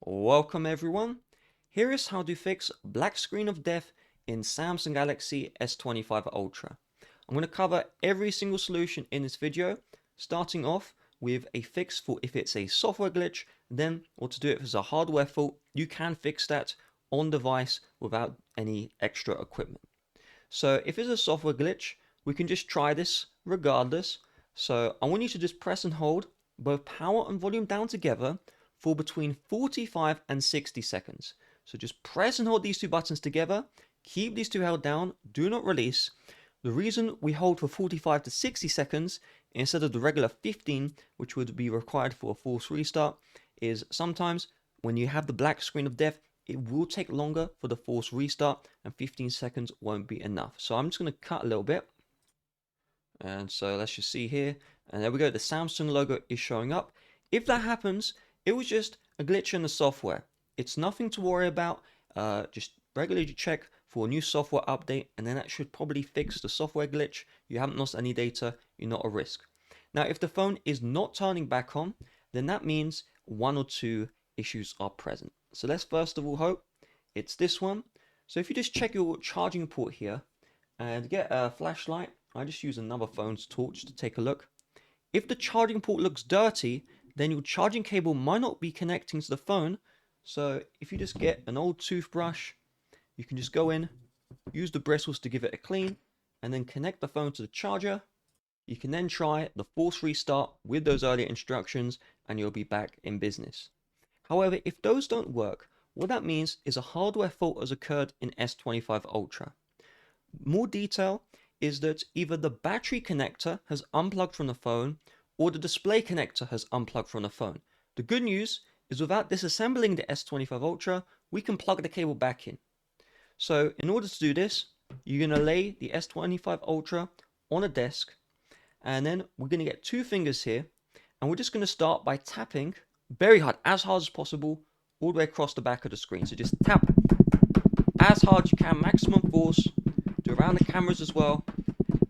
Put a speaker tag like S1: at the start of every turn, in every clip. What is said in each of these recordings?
S1: Welcome everyone. Here is how to fix black screen of death in Samsung Galaxy S25 Ultra. I'm going to cover every single solution in this video, starting off with a fix for if it's a software glitch, then what to do if it's a hardware fault. You can fix that on device without any extra equipment. So if it's a software glitch, we can just try this regardless. So I want you to just press and hold both power and volume down together for between 45 and 60 seconds. So just press and hold these two buttons together, keep these two held down, do not release. The reason we hold for 45 to 60 seconds instead of the regular 15, which would be required for a forced restart, is sometimes when you have the black screen of death, it will take longer for the forced restart and 15 seconds won't be enough. So I'm just going to cut a little bit. And so let's just see here. And there we go. The Samsung logo is showing up. If that happens, it was just a glitch in the software. It's nothing to worry about. Just regularly check for a new software update, and then that should probably fix the software glitch. You haven't lost any data. You're not at risk. Now, if the phone is not turning back on, then that means one or two issues are present. So let's first of all hope it's this one. So if you just check your charging port here and get a flashlight, I just use another phone's torch to take a look. If the charging port looks dirty, then your charging cable might not be connecting to the phone. So if you just get an old toothbrush, you can just go in, use the bristles to give it a clean, and then connect the phone to the charger. You can then try the force restart with those earlier instructions and you'll be back in business. However, if those don't work, what that means is a hardware fault has occurred in S25 Ultra. More detail is that either the battery connector has unplugged from the phone or the display connector has unplugged from the phone. The good news is without disassembling the S25 Ultra, we can plug the cable back in. So in order to do this, you're going to lay the S25 Ultra on a desk, and then we're going to get two fingers here, and we're just going to start by tapping very hard as possible, all the way across the back of the screen. So just tap as hard as you can, maximum force, do around the cameras as well.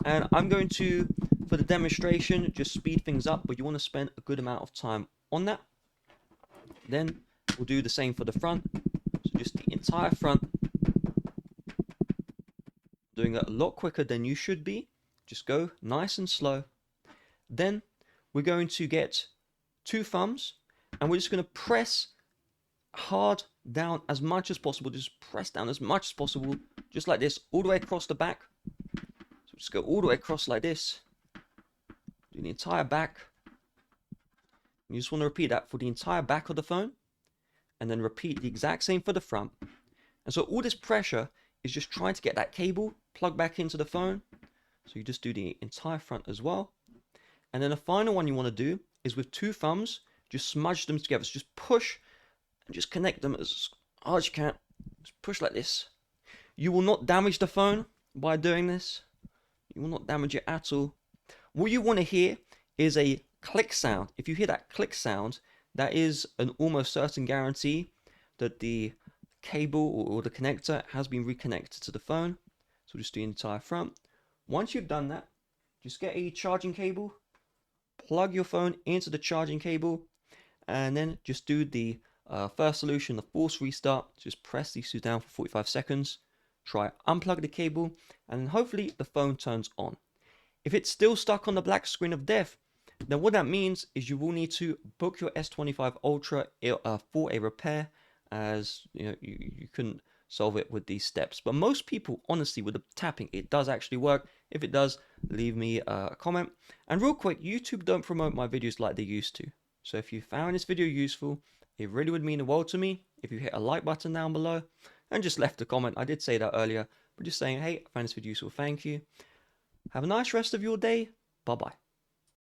S1: And I'm going to, for the demonstration, just speed things up, but you want to spend a good amount of time on that. Then we'll do the same for the front. So just the entire front, doing it a lot quicker than you should be. Just go nice and slow. Then we're going to get two thumbs and we're just going to press hard down as much as possible. Just press down as much as possible, just like this, all the way across the back. So just go all the way across like this. Do the entire back. You just want to repeat that for the entire back of the phone, and then repeat the exact same for the front. And so all this pressure is just trying to get that cable plugged back into the phone. So you just do the entire front as well. And then the final one you want to do is with two thumbs, just smudge them together. So just push and just connect them as hard as you can. Just push like this. You will not damage the phone by doing this. You will not damage it at all. What you want to hear is a click sound. If you hear that click sound, that is an almost certain guarantee that the cable or the connector has been reconnected to the phone. So just do the entire front. Once you've done that, just get a charging cable, plug your phone into the charging cable, and then just do the first solution, the force restart. Just press these two down for 45 seconds. Try unplug the cable, and then hopefully the phone turns on. If it's still stuck on the black screen of death, then what that means is you will need to book your S25 Ultra for a repair, as you know you couldn't solve it with these steps. But most people, honestly, with the tapping, it does actually work. If it does, leave me a comment. And real quick, YouTube don't promote my videos like they used to. So if you found this video useful, it really would mean the world to me if you hit a like button down below and just left a comment. I did say that earlier, but just saying, hey, I found this video useful, thank you. Have a nice rest of your day. Bye-bye.